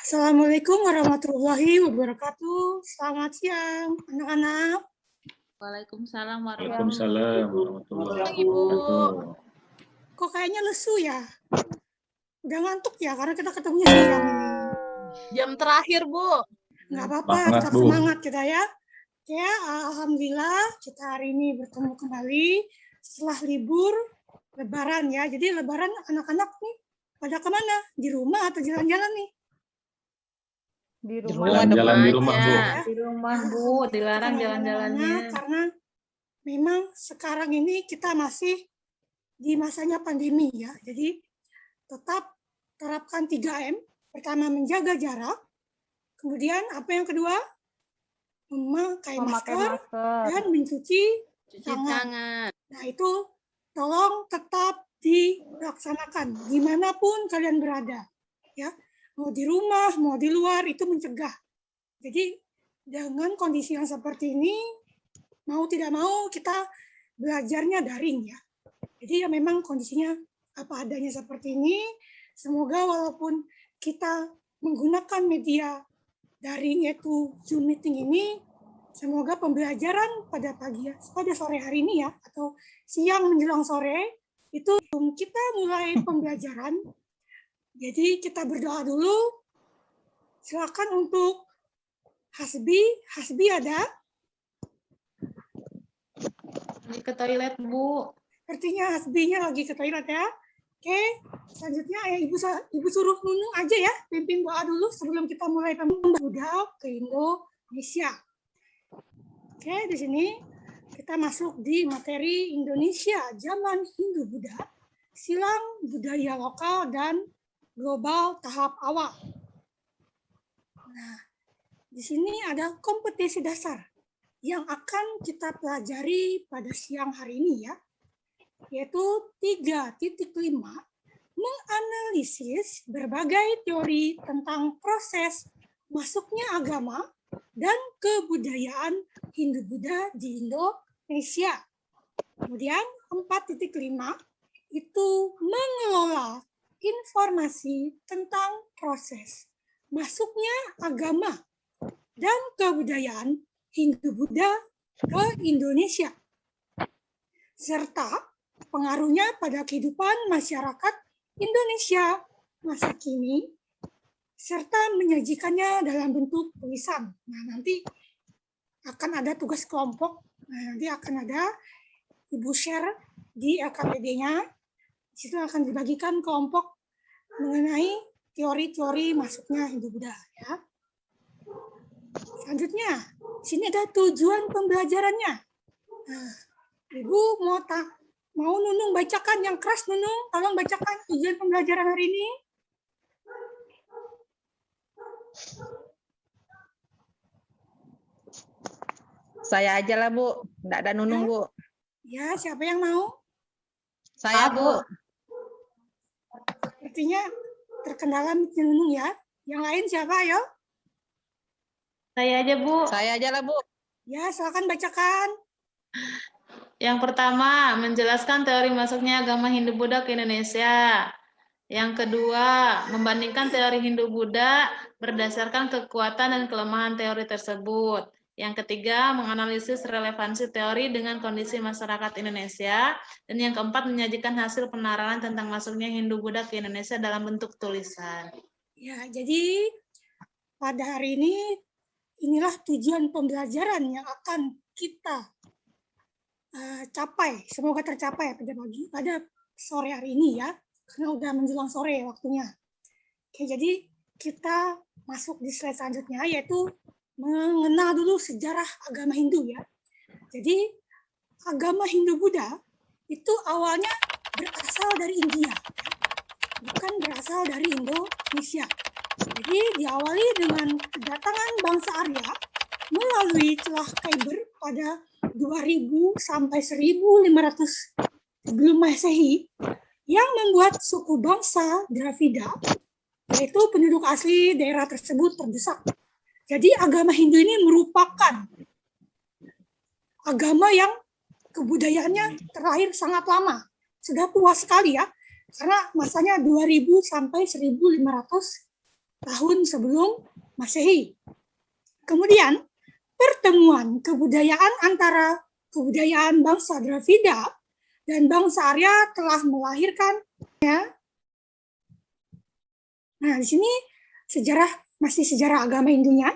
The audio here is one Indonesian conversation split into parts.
Assalamualaikum warahmatullahi wabarakatuh. Selamat siang, anak-anak. Waalaikumsalam Waalaikumsalam warahmatullahi wabarakatuh. Kok kayaknya lesu ya? Udah ngantuk ya, karena kita ketemunya siang ini. Jam terakhir, Bu. Nggak apa-apa, Semangat, tetap Bu. semangat kita ya. Ya, alhamdulillah kita hari ini bertemu kembali setelah libur Lebaran ya. Jadi Lebaran anak-anak nih pada kemana? Di rumah atau jalan-jalan nih? Di Jalan-jalan di rumah, Bu. Di rumah, Bu, Kita dilarang nggak jalan-jalannya. kemana-mana karena memang sekarang ini kita masih di masanya pandemi ya. Jadi tetap terapkan 3M. Pertama, menjaga jarak. Kemudian apa yang kedua? Memakai masker dan mencuci Cuci tangan. Nah, itu tolong tetap dilaksanakan dimanapun kalian berada. Ya, mau di rumah, mau di luar, itu mencegah. Jadi, dengan kondisi yang seperti ini, mau tidak mau kita belajarnya daring ya. Jadi ya memang kondisinya apa adanya seperti ini. Semoga walaupun kita menggunakan media daring yaitu Zoom meeting ini, semoga pembelajaran pada sore hari ini ya, atau siang menjelang sore, itu kita mulai pembelajaran. Jadi kita berdoa dulu. Silakan untuk Hasbi. Hasbi ada? Ini ke toilet, Bu. Sepertinya Hasbinya lagi ke toilet ya. Oke, selanjutnya ya Ibu suruh Nunung aja ya, pimpin doa dulu sebelum kita mulai budak ke Indonesia. Oke, di sini kita masuk di materi Indonesia zaman Hindu-Buddha, silang budaya lokal dan global tahap awal. Nah, di sini ada kompetisi dasar yang akan kita pelajari pada siang hari ini ya, yaitu 3.5 menganalisis berbagai teori tentang proses masuknya agama dan kebudayaan Hindu-Buddha di Indonesia. Kemudian 4.5 itu mengelola informasi tentang proses masuknya agama dan kebudayaan Hindu-Buddha ke Indonesia, serta pengaruhnya pada kehidupan masyarakat Indonesia masa kini, serta menyajikannya dalam bentuk tulisan. Nah, nanti akan ada tugas kelompok. Nah, nanti akan ada Ibu share di LKPD-nya. Di situ akan dibagikan kelompok mengenai teori-teori masuknya Hindu-Buddha. Ya. Selanjutnya, sini ada tujuan pembelajarannya. Nah, Ibu mau Nunung bacakan yang keras, Nunung. Tolong bacakan tujuan pembelajaran hari ini. Saya aja lah, Bu. Nggak ada Nunung, Bu. Ya, siapa yang mau? Saya, Bu. Sepertinya terkendala Nunung ya. Yang lain siapa, ayo? Saya aja, Bu. Saya aja lah, Bu. Ya, silakan bacakan. Yang pertama, menjelaskan teori masuknya agama Hindu-Buddha ke Indonesia. Yang kedua, membandingkan teori Hindu-Buddha berdasarkan kekuatan dan kelemahan teori tersebut. Yang ketiga, menganalisis relevansi teori dengan kondisi masyarakat Indonesia. Dan yang keempat, menyajikan hasil penarahan tentang masuknya Hindu-Buddha ke Indonesia dalam bentuk tulisan. Ya, jadi pada hari ini, inilah tujuan pembelajaran yang akan kita capai. Semoga tercapai pada sore hari ini ya. Karena udah menjelang sore waktunya. Oke, jadi kita masuk di slide selanjutnya, yaitu mengenal dulu sejarah agama Hindu ya. Jadi agama Hindu-Buddha itu awalnya berasal dari India, bukan berasal dari Indonesia. Jadi diawali dengan kedatangan bangsa Arya melalui celah Khyber pada 2000 sampai 1500 sebelum Masehi, yang membuat suku bangsa Dravida, yaitu penduduk asli daerah tersebut, terdesak. Jadi agama Hindu ini merupakan agama yang kebudayaannya terlahir sangat lama. Sudah tua sekali ya, karena masanya 2000 sampai 1500 tahun sebelum Masehi. Kemudian pertemuan kebudayaan antara kebudayaan bangsa Dravida dan bangsa Arya telah melahirkan, ya. Nah, di sini masih sejarah agama Hindunya.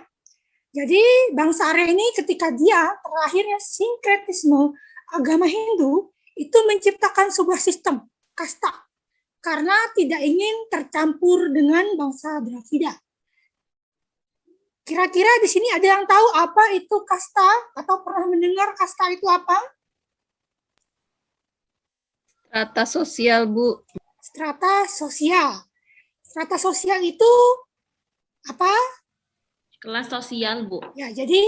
Jadi bangsa Arya ini ketika dia terlahirnya sinkretisme agama Hindu itu menciptakan sebuah sistem kasta karena tidak ingin tercampur dengan bangsa Dravida. Kira-kira di sini ada yang tahu apa itu kasta atau pernah mendengar kasta itu apa? Strata sosial, Bu. Strata sosial. Strata sosial itu apa? Kelas sosial, Bu. Ya, jadi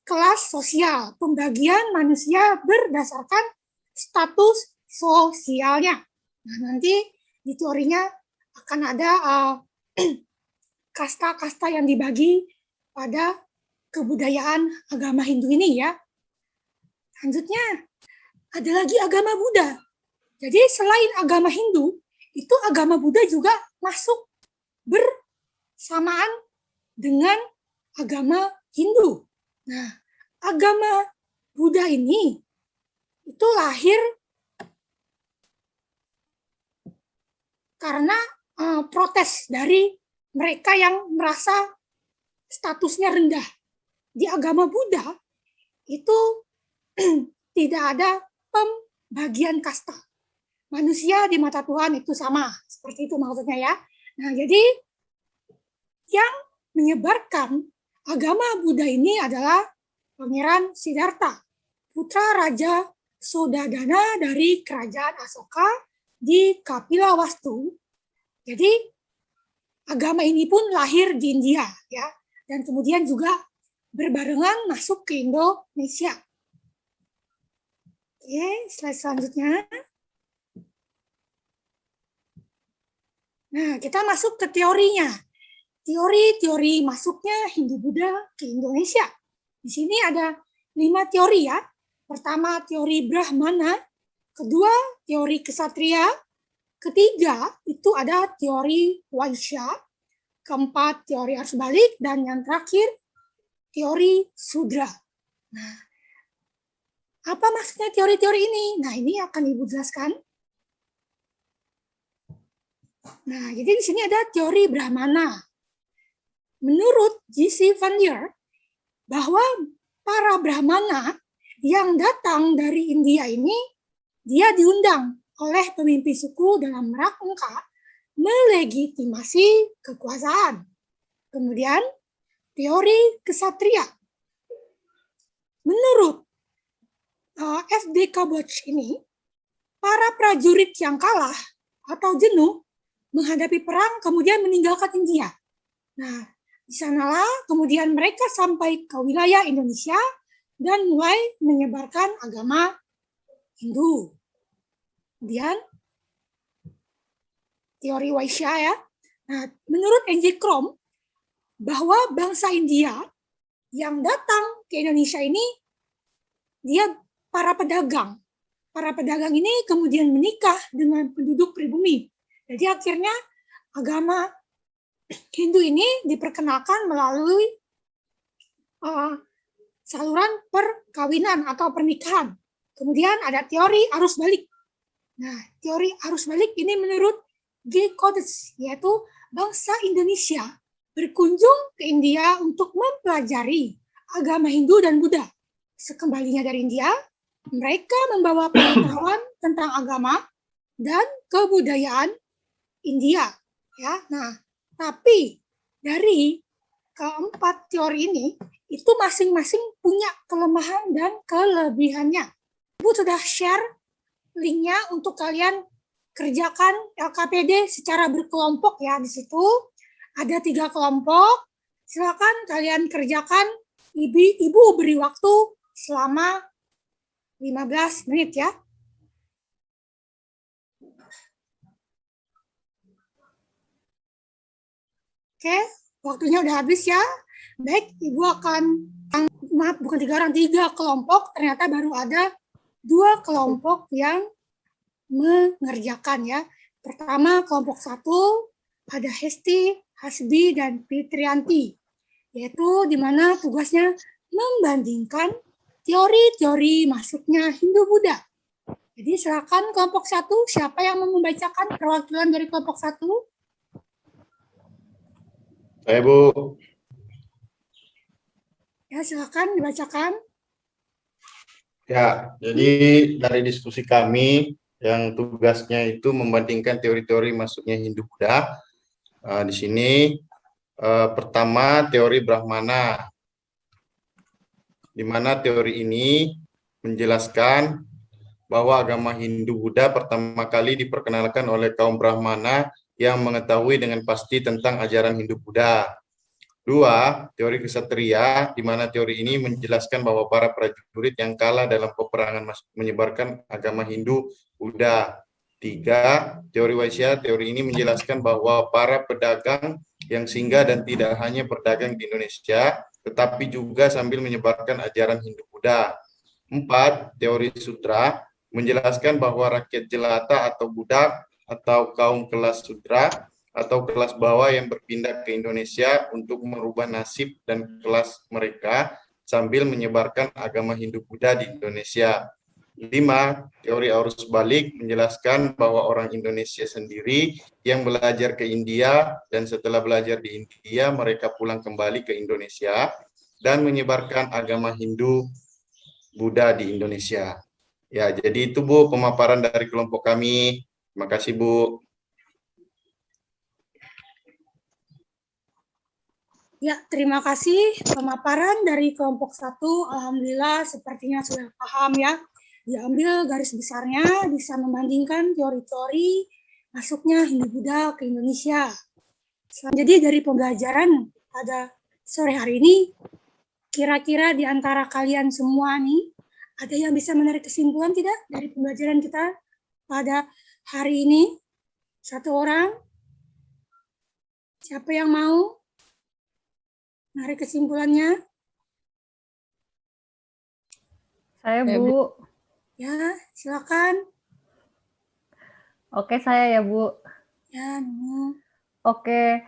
kelas sosial, pembagian manusia berdasarkan status sosialnya. Nah, nanti di teorinya akan ada kasta-kasta yang dibagi pada kebudayaan agama Hindu ini, ya. Selanjutnya, ada lagi agama Buddha. Jadi selain agama Hindu, itu agama Buddha juga masuk bersamaan dengan agama Hindu. Nah, agama Buddha ini itu lahir karena protes dari mereka yang merasa statusnya rendah. Di agama Buddha itu tidak ada pembagian kasta. Manusia di mata Tuhan itu sama, seperti itu maksudnya, ya. Nah, jadi yang menyebarkan agama Buddha ini adalah Pangeran Siddhartha, putra Raja Sodadana dari Kerajaan Asoka di Kapilavastu. Jadi agama ini pun lahir di India, ya, dan kemudian juga berbarengan masuk ke Indonesia. Oke, slide selanjutnya. Nah, kita masuk ke teorinya. Teori-teori masuknya Hindu-Buddha ke Indonesia. Di sini ada 5 teori, ya. Pertama, teori Brahmana. Kedua, teori Ksatria. Ketiga, itu ada teori Waisya. Keempat, teori arus balik. Dan yang terakhir, teori Sudra. Nah, apa maksudnya teori-teori ini? Nah, ini akan Ibu jelaskan. Nah, jadi di sini ada teori Brahmana. Menurut J.C. Van Lier, bahwa para Brahmana yang datang dari India ini, dia diundang oleh pemimpin suku dalam rangka melegitimasi kekuasaan. Kemudian, teori Ksatria. Menurut F.D. Kabach ini, para prajurit yang kalah atau jenuh menghadapi perang kemudian meninggalkan India. Nah, di sanalah kemudian mereka sampai ke wilayah Indonesia dan mulai menyebarkan agama Hindu. Kemudian teori Waisya, ya. Nah, menurut N.J. Krom, bahwa bangsa India yang datang ke Indonesia ini dia para pedagang. Para pedagang ini kemudian menikah dengan penduduk pribumi. Jadi akhirnya agama Hindu ini diperkenalkan melalui saluran perkawinan atau pernikahan. Kemudian ada teori arus balik. Nah, teori arus balik ini menurut G. Coates, yaitu bangsa Indonesia berkunjung ke India untuk mempelajari agama Hindu dan Buddha. Sekembalinya dari India, mereka membawa pengetahuan tentang agama dan kebudayaan India. Ya, nah, tapi dari keempat teori ini, itu masing-masing punya kelemahan dan kelebihannya. Ibu sudah share linknya untuk kalian kerjakan LKPD secara berkelompok, ya. Di situ ada 3 kelompok. Silakan kalian kerjakan. Ibu beri waktu selama 15 menit, ya. Oke, waktunya udah habis, ya. Baik, Ibu akan, maaf, bukan 3 orang, 3 kelompok. Ternyata baru ada 2 kelompok yang mengerjakan, ya. Pertama, kelompok 1, ada Hesti, Hasbi, dan Fitrianti, yaitu di mana tugasnya membandingkan teori-teori masuknya Hindu-Buddha. Jadi silakan kelompok 1, siapa yang mau membacakan perwakilan dari kelompok 1? Saya, Bu. Ya, silakan dibacakan. Ya, jadi dari diskusi kami yang tugasnya itu membandingkan teori-teori masuknya Hindu-Buddha. Di sini pertama teori Brahmana, di mana teori ini menjelaskan bahwa agama Hindu-Buddha pertama kali diperkenalkan oleh kaum Brahmana yang mengetahui dengan pasti tentang ajaran Hindu-Buddha. 2, teori Ksatria, di mana teori ini menjelaskan bahwa para prajurit yang kalah dalam peperangan menyebarkan agama Hindu-Buddha. 3, teori Waisya, teori ini menjelaskan bahwa para pedagang yang singgah dan tidak hanya berdagang di Indonesia, tetapi juga sambil menyebarkan ajaran Hindu-Buddha. 4, teori Sutra, menjelaskan bahwa rakyat jelata atau budak atau kaum kelas Sudra atau kelas bawah yang berpindah ke Indonesia untuk merubah nasib dan kelas mereka sambil menyebarkan agama Hindu-Buddha di Indonesia. 5, teori arus balik menjelaskan bahwa orang Indonesia sendiri yang belajar ke India dan setelah belajar di India mereka pulang kembali ke Indonesia dan menyebarkan agama Hindu-Buddha di Indonesia. Ya, jadi itu Bu pemaparan dari kelompok kami. Terima kasih Bu. Ya, terima kasih pemaparan dari kelompok 1. Alhamdulillah sepertinya sudah paham ya. Diambil garis besarnya, bisa membandingkan teori-teori masuknya Hindu-Buddha ke Indonesia. Jadi dari pembelajaran pada sore hari ini, kira-kira di antara kalian semua nih, ada yang bisa menarik kesimpulan tidak dari pembelajaran kita pada hari ini? Satu orang? Siapa yang mau menarik kesimpulannya? Saya, Bu. Ya, silakan. Oke, saya ya, Bu. Ya, Nunu. Oke.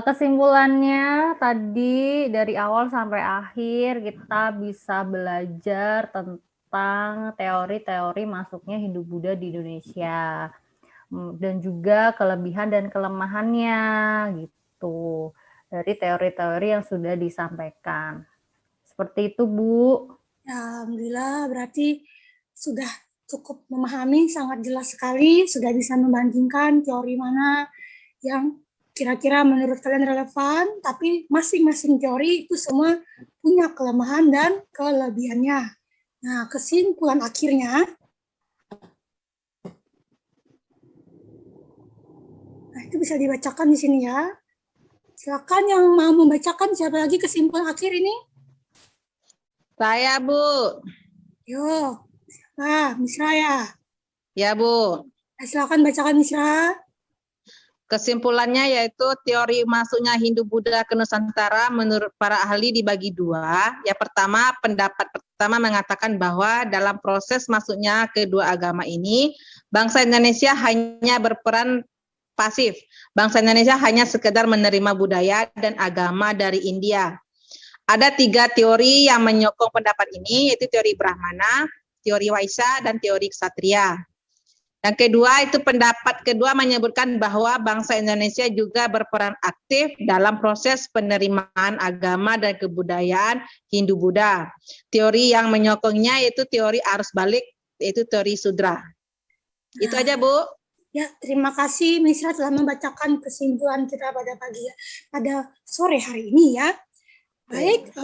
Kesimpulannya tadi dari awal sampai akhir kita bisa belajar tentang teori-teori masuknya Hindu-Buddha di Indonesia. Dan juga kelebihan dan kelemahannya gitu. Dari teori-teori yang sudah disampaikan. Seperti itu, Bu. Ya, alhamdulillah berarti sudah cukup memahami, sangat jelas sekali, sudah bisa membandingkan teori mana yang kira-kira menurut kalian relevan, tapi masing-masing teori itu semua punya kelemahan dan kelebihannya. Nah, kesimpulan akhirnya, nah itu bisa dibacakan di sini ya. Silakan yang mau membacakan, siapa lagi kesimpulan akhir ini? Saya, Bu. Yo, siapa? Misra ya? Ya, Bu. Silakan bacakan Misra. Kesimpulannya yaitu teori masuknya Hindu-Buddha ke Nusantara menurut para ahli dibagi dua. Yang pertama, pendapat pertama mengatakan bahwa dalam proses masuknya kedua agama ini, bangsa Indonesia hanya berperan pasif. Bangsa Indonesia hanya sekedar menerima budaya dan agama dari India. Ada 3 teori yang menyokong pendapat ini, yaitu teori Brahmana, teori Waisya, dan teori Ksatria. Yang kedua, itu pendapat kedua menyebutkan bahwa bangsa Indonesia juga berperan aktif dalam proses penerimaan agama dan kebudayaan Hindu-Buddha. Teori yang menyokongnya yaitu teori arus balik, yaitu teori Sudra. Itu aja, Bu. Ya, terima kasih Misra telah membacakan kesimpulan kita pada sore hari ini ya. Baik,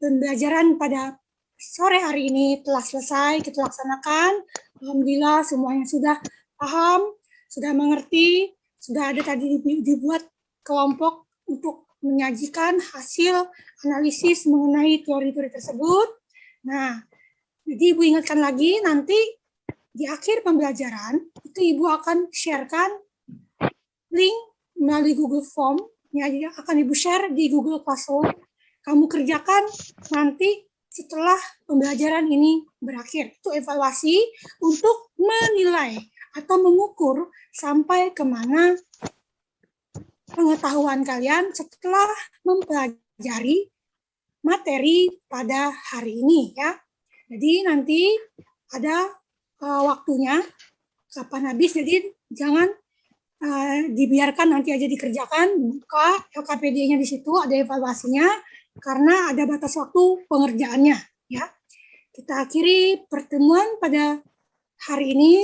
pembelajaran pada sore hari ini telah selesai kita laksanakan. Alhamdulillah semuanya sudah paham, sudah mengerti, sudah ada tadi dibuat kelompok untuk menyajikan hasil analisis mengenai teori-teori tersebut. Nah, jadi Ibu ingatkan lagi nanti di akhir pembelajaran itu Ibu akan sharekan link melalui Google Form yang akan Ibu share di Google Classroom. Kamu kerjakan nanti setelah pembelajaran ini berakhir. Itu evaluasi untuk menilai atau mengukur sampai kemana pengetahuan kalian setelah mempelajari materi pada hari ini ya. Jadi nanti ada waktunya kapan habis, jadi jangan dibiarkan nanti aja dikerjakan, buka LKPD-nya di situ, ada evaluasinya karena ada batas waktu pengerjaannya ya. Kita akhiri pertemuan pada hari ini.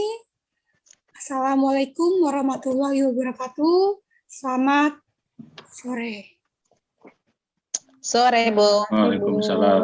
Assalamualaikum warahmatullahi wabarakatuh. Selamat sore. Sore, Bu. Waalaikumsalam.